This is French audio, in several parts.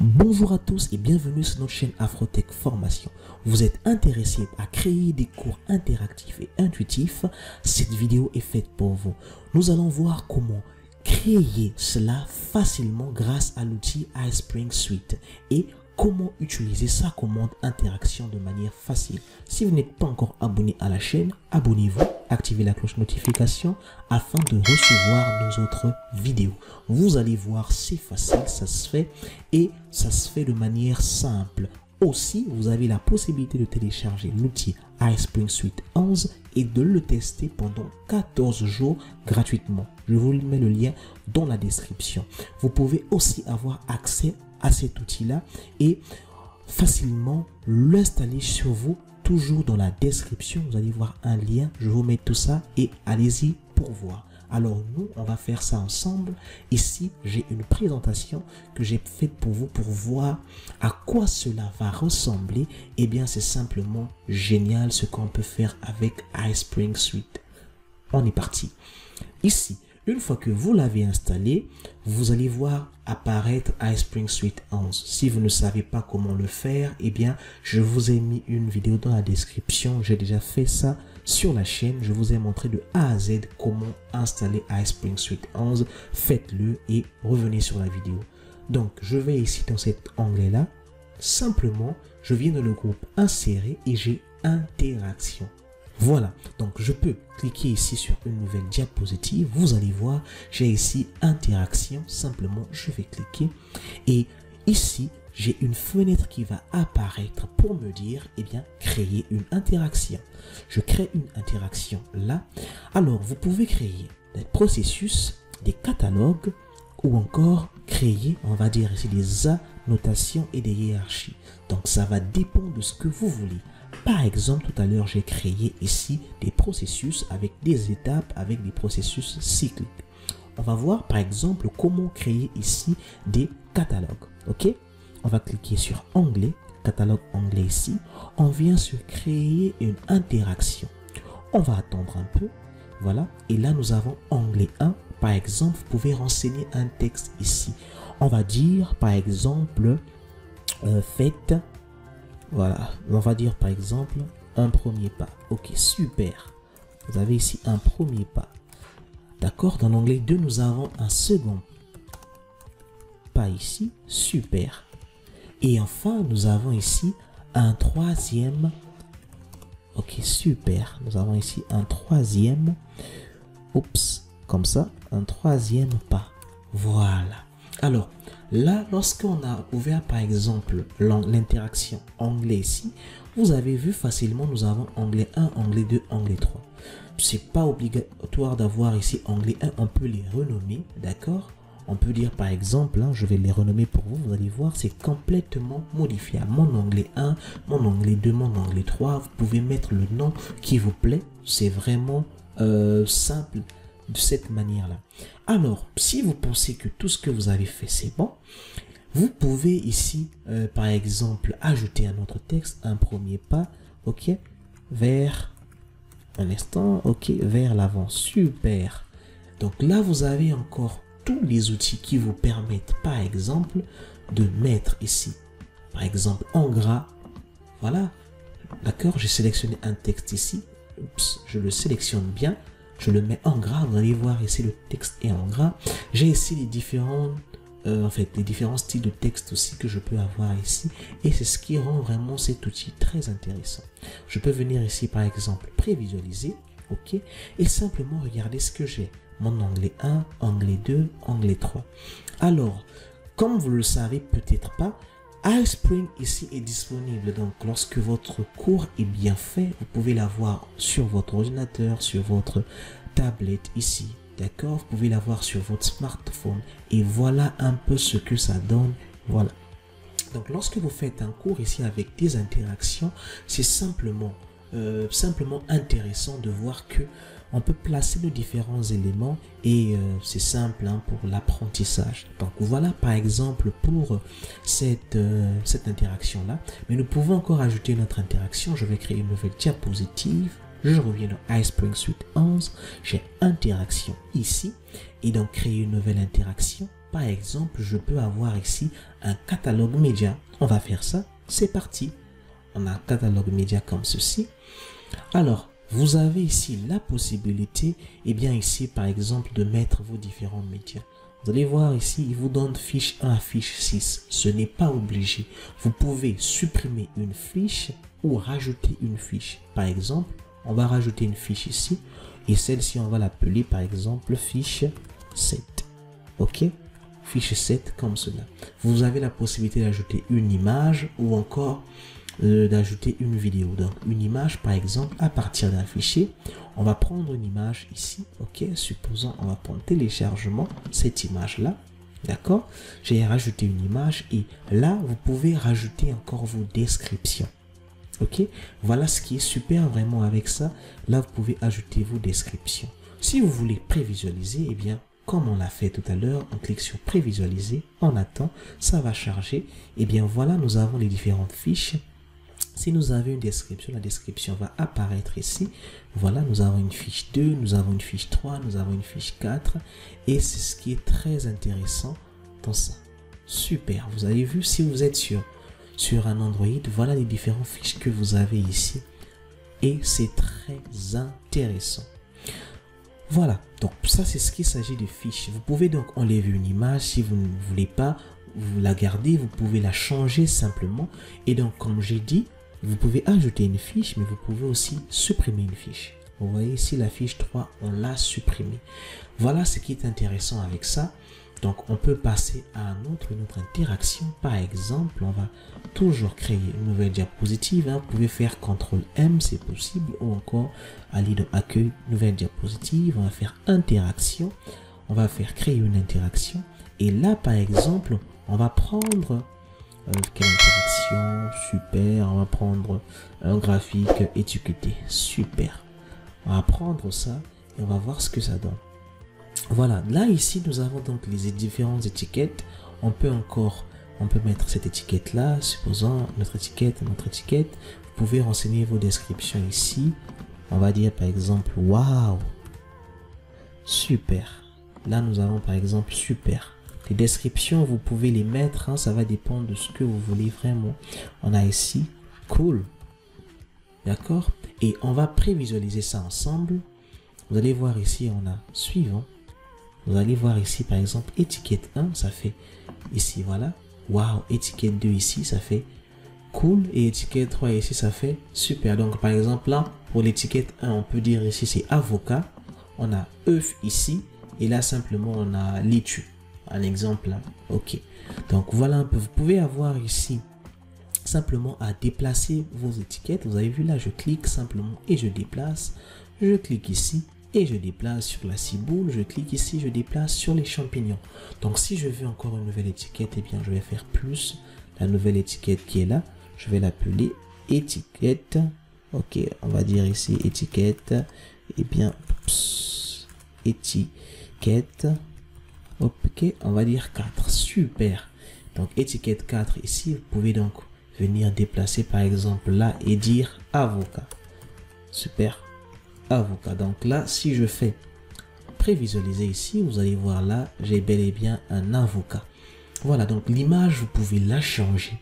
Bonjour à tous et bienvenue sur notre chaîne Afrotech Formation. Vous êtes intéressé à créer des cours interactifs et intuitifs? Cette vidéo est faite pour vous. Nous allons voir comment créer cela facilement grâce à l'outil iSpring Suite et comment utiliser sa commande interaction de manière facile. Si vous n'êtes pas encore abonné à la chaîne, abonnez-vous, activez la cloche notification afin de recevoir nos autres vidéos. Vous allez voir, c'est facile, ça se fait et ça se fait de manière simple. Aussi, vous avez la possibilité de télécharger l'outil iSpring Suite 11 et de le tester pendant 14 jours gratuitement. Je vous mets le lien dans la description. Vous pouvez aussi avoir accès à cet outil-là et facilement l'installer sur vous, toujours dans la description. Vous allez voir un lien, je vous mets tout ça et allez-y pour voir. Alors nous, on va faire ça ensemble. Ici, j'ai une présentation que j'ai faite pour vous pour voir à quoi cela va ressembler. Eh bien, c'est simplement génial ce qu'on peut faire avec iSpring Suite. On est parti. Ici, une fois que vous l'avez installé, vous allez voir apparaître iSpring Suite 11. Si vous ne savez pas comment le faire, eh bien, je vous ai mis une vidéo dans la description. J'ai déjà fait ça sur la chaîne. Je vous ai montré de A à Z comment installer iSpring Suite 11. Faites-le et revenez sur la vidéo. Donc, je vais ici dans cet onglet-là. Simplement, je viens dans le groupe Insérer et j'ai Interaction. Voilà, donc je peux cliquer ici sur une nouvelle diapositive. Vous allez voir, j'ai ici interaction. Simplement, je vais cliquer et ici, j'ai une fenêtre qui va apparaître pour me dire, eh bien, créer une interaction. Je crée une interaction là. Alors, vous pouvez créer des processus, des catalogues ou encore créer, on va dire ici, des annotations et des hiérarchies. Donc, ça va dépendre de ce que vous voulez. Par exemple, tout à l'heure, j'ai créé ici des processus avec des étapes, avec des processus cycliques. On va voir, par exemple, comment créer ici des catalogues. OK? On va cliquer sur Onglet, catalogue onglet ici. On vient sur créer une interaction. On va attendre un peu. Voilà. Et là, nous avons onglet 1. Par exemple, vous pouvez renseigner un texte ici. On va dire, par exemple, faites... Voilà, on va dire par exemple un premier pas. Ok, super. Vous avez ici un premier pas. D'accord, dans l'onglet 2, nous avons un second pas ici. Super. Et enfin, nous avons ici un troisième. Ok, super. Nous avons ici un troisième. Oups, comme ça, un troisième pas. Voilà. Alors, là, lorsqu'on a ouvert par exemple l'interaction onglet ici, vous avez vu facilement, nous avons onglet 1, onglet 2, onglet 3. C'est pas obligatoire d'avoir ici onglet 1, on peut les renommer, d'accord? On peut dire par exemple, je vais les renommer pour vous, vous allez voir, c'est complètement modifiable. Mon onglet 1, mon onglet 2, mon onglet 3, vous pouvez mettre le nom qui vous plaît, c'est vraiment simple. De cette manière-là. Alors, si vous pensez que tout ce que vous avez fait, c'est bon, vous pouvez ici, par exemple, ajouter un autre texte, un premier pas, ok, vers, un instant, ok, vers l'avant, super. Donc là, vous avez encore tous les outils qui vous permettent, par exemple, de mettre ici, par exemple, en gras, voilà, d'accord, j'ai sélectionné un texte ici, oups, je le sélectionne bien, je le mets en gras, vous allez voir ici le texte est en gras. J'ai ici les différents, les différents styles de texte aussi que je peux avoir ici. Et c'est ce qui rend vraiment cet outil très intéressant. Je peux venir ici par exemple prévisualiser, ok, et simplement regarder ce que j'ai. Mon onglet 1, onglet 2, onglet 3. Alors, comme vous le savez peut-être pas, iSpring ici est disponible, donc lorsque votre cours est bien fait, vous pouvez l'avoir sur votre ordinateur, sur votre tablette ici, d'accord? Vous pouvez l'avoir sur votre smartphone et voilà un peu ce que ça donne, voilà. Donc lorsque vous faites un cours ici avec des interactions, c'est simplement intéressant de voir que on peut placer nos différents éléments et c'est simple pour l'apprentissage. Donc voilà par exemple pour cette interaction là, mais nous pouvons encore ajouter notre interaction. Je vais créer une nouvelle diapositive. Je reviens dans iSpring Suite 11, j'ai interaction ici et donc créer une nouvelle interaction. par exemple, je peux avoir ici un catalogue média. On va faire ça. C'est parti. On a un catalogue média comme ceci. Alors, vous avez ici la possibilité, et bien ici, par exemple, de mettre vos différents médias. Vous allez voir ici, il vous donne fiche 1 à fiche 6. Ce n'est pas obligé. Vous pouvez supprimer une fiche ou rajouter une fiche. Par exemple, on va rajouter une fiche ici. Et celle-ci, on va l'appeler par exemple fiche 7. Ok? Fiche 7 comme cela. Vous avez la possibilité d'ajouter une image ou encore d'ajouter une vidéo. Donc une image par exemple à partir d'un fichier. On va prendre une image ici. Ok? Supposons on va prendre téléchargement cette image là. D'accord? J'ai rajouté une image et là vous pouvez rajouter encore vos descriptions. Ok, voilà ce qui est super vraiment avec ça. Là, vous pouvez ajouter vos descriptions. Si vous voulez prévisualiser, eh bien, comme on l'a fait tout à l'heure, on clique sur prévisualiser, on attend, ça va charger. Eh bien, voilà, nous avons les différentes fiches. Si nous avons une description, la description va apparaître ici. Voilà, nous avons une fiche 2, nous avons une fiche 3, nous avons une fiche 4. Et c'est ce qui est très intéressant dans ça. Super, vous avez vu, si vous êtes sur un Android, voilà les différentes fiches que vous avez ici et c'est très intéressant. Voilà, donc ça c'est ce qu'il s'agit de fiches. Vous pouvez donc enlever une image si vous ne voulez pas vous la garder, vous pouvez la changer simplement et donc comme j'ai dit, vous pouvez ajouter une fiche mais vous pouvez aussi supprimer une fiche. Vous voyez ici la fiche 3, on l'a supprimée. Voilà ce qui est intéressant avec ça. Donc, on peut passer à une autre interaction. Par exemple, on va toujours créer une nouvelle diapositive. Vous pouvez faire CTRL-M, c'est possible. Ou encore, aller dans Accueil, nouvelle diapositive. On va faire Interaction. On va faire créer une interaction. Et là, par exemple, on va prendre... quelle interaction? Super. On va prendre un graphique étiqueté. Super. On va prendre ça et on va voir ce que ça donne. Voilà, là ici nous avons donc les différentes étiquettes. On peut mettre cette étiquette là, supposons notre étiquette. Vous pouvez renseigner vos descriptions ici. On va dire par exemple waouh, super. Là nous avons par exemple super. Les descriptions vous pouvez les mettre, hein, ça va dépendre de ce que vous voulez vraiment. On a ici cool, d'accord. Et on va prévisualiser ça ensemble. Vous allez voir ici on a suivant. Vous allez voir ici par exemple étiquette 1 ça fait ici voilà waouh, étiquette 2 ici ça fait cool et étiquette 3 ici ça fait super. Donc par exemple là pour l'étiquette 1 on peut dire ici c'est avocat, on a œuf ici et là simplement on a laitue, un exemple là. Ok, donc voilà un peu, vous pouvez avoir ici simplement à déplacer vos étiquettes. Vous avez vu là je clique simplement et je déplace, je clique ici et je déplace sur la ciboule, je clique ici, je déplace sur les champignons. Donc si je veux encore une nouvelle étiquette, eh bien je vais faire plus la nouvelle étiquette qui est là, je vais l'appeler étiquette. Ok, on va dire ici étiquette, et bien étiquette. Ok, on va dire 4. Super. Donc étiquette 4 ici, vous pouvez donc venir déplacer par exemple là et dire avocat. Super. Avocat. Donc là, si je fais prévisualiser ici, vous allez voir là, j'ai bel et bien un avocat. Voilà, donc l'image, vous pouvez la changer.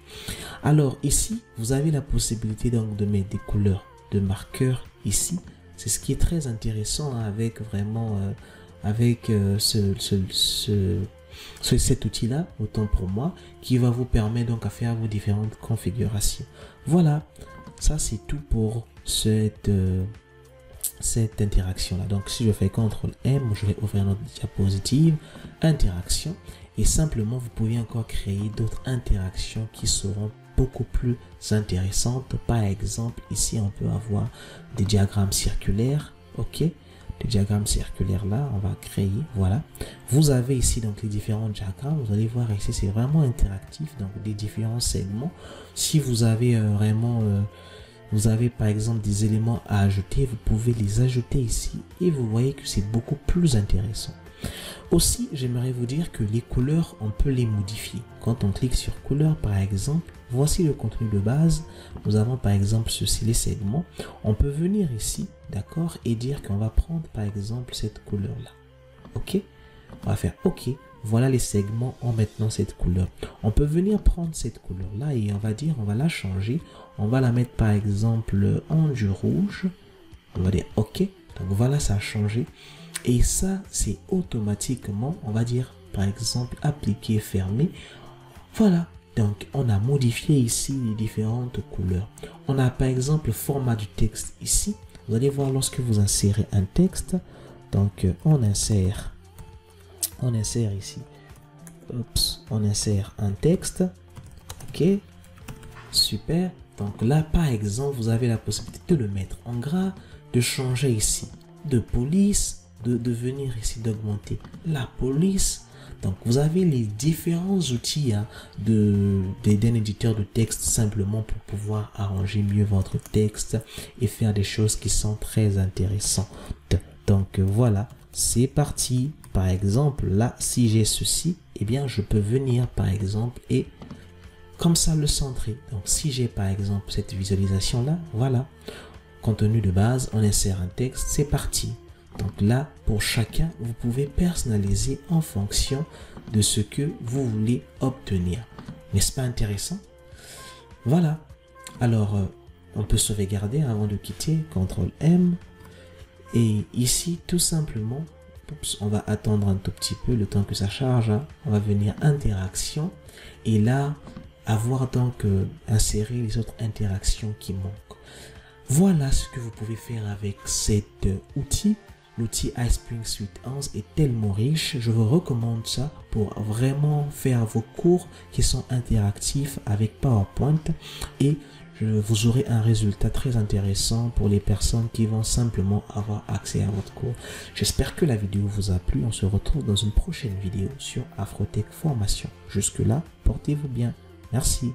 Alors ici, vous avez la possibilité donc de mettre des couleurs de marqueurs ici. C'est ce qui est très intéressant hein, avec vraiment cet outil-là, autant pour moi, qui va vous permettre donc à faire vos différentes configurations. Voilà, ça c'est tout pour cette interaction là. Donc si je fais CTRL M, je vais ouvrir notre diapositive interaction et simplement vous pouvez encore créer d'autres interactions qui seront beaucoup plus intéressantes. Par exemple ici on peut avoir des diagrammes circulaires. Ok, les diagrammes circulaires là on va créer. Voilà, vous avez ici donc les différents diagrammes. Vous allez voir ici c'est vraiment interactif, donc des différents segments. Si vous avez vous avez par exemple des éléments à ajouter, vous pouvez les ajouter ici et vous voyez que c'est beaucoup plus intéressant. Aussi, j'aimerais vous dire que les couleurs, on peut les modifier. Quand on clique sur couleur par exemple, voici le contenu de base. Nous avons par exemple ceci, les segments. On peut venir ici, d'accord, et dire qu'on va prendre par exemple cette couleur là. Ok, on va faire ok voilà, les segments ont maintenant cette couleur. On peut venir prendre cette couleur là et on va la changer. On va la mettre par exemple en du rouge. On va dire OK. Donc voilà, ça a changé. Et ça, c'est automatiquement, on va dire par exemple appliquer, fermer. Voilà. Donc on a modifié ici les différentes couleurs. On a par exemple le format du texte ici. Vous allez voir lorsque vous insérez un texte. Donc on insère ici. Oups, on insère un texte. OK. Super. Donc là, par exemple, vous avez la possibilité de le mettre en gras, de changer ici de police, de venir ici d'augmenter la police. Donc vous avez les différents outils d'un éditeur de texte simplement pour pouvoir arranger mieux votre texte et faire des choses qui sont très intéressantes. Donc voilà, c'est parti. Par exemple, là, si j'ai ceci, eh bien je peux venir par exemple et comme ça le centrer. Donc si j'ai par exemple cette visualisation là, voilà, contenu de base, on insère un texte, c'est parti. Donc là, pour chacun, vous pouvez personnaliser en fonction de ce que vous voulez obtenir. N'est-ce pas intéressant? Voilà. Alors, on peut sauvegarder avant de quitter. CTRL M. Et ici, tout simplement, on va attendre un tout petit peu le temps que ça charge. On va venir interaction. Et là, avoir donc insérer les autres interactions qui manquent. Voilà ce que vous pouvez faire avec cet outil. L'outil iSpring Suite 11 est tellement riche. Je vous recommande ça pour vraiment faire vos cours qui sont interactifs avec PowerPoint. Et vous aurez un résultat très intéressant pour les personnes qui vont simplement avoir accès à votre cours. J'espère que la vidéo vous a plu. On se retrouve dans une prochaine vidéo sur Afrotech Formation. Jusque là, portez-vous bien. Merci.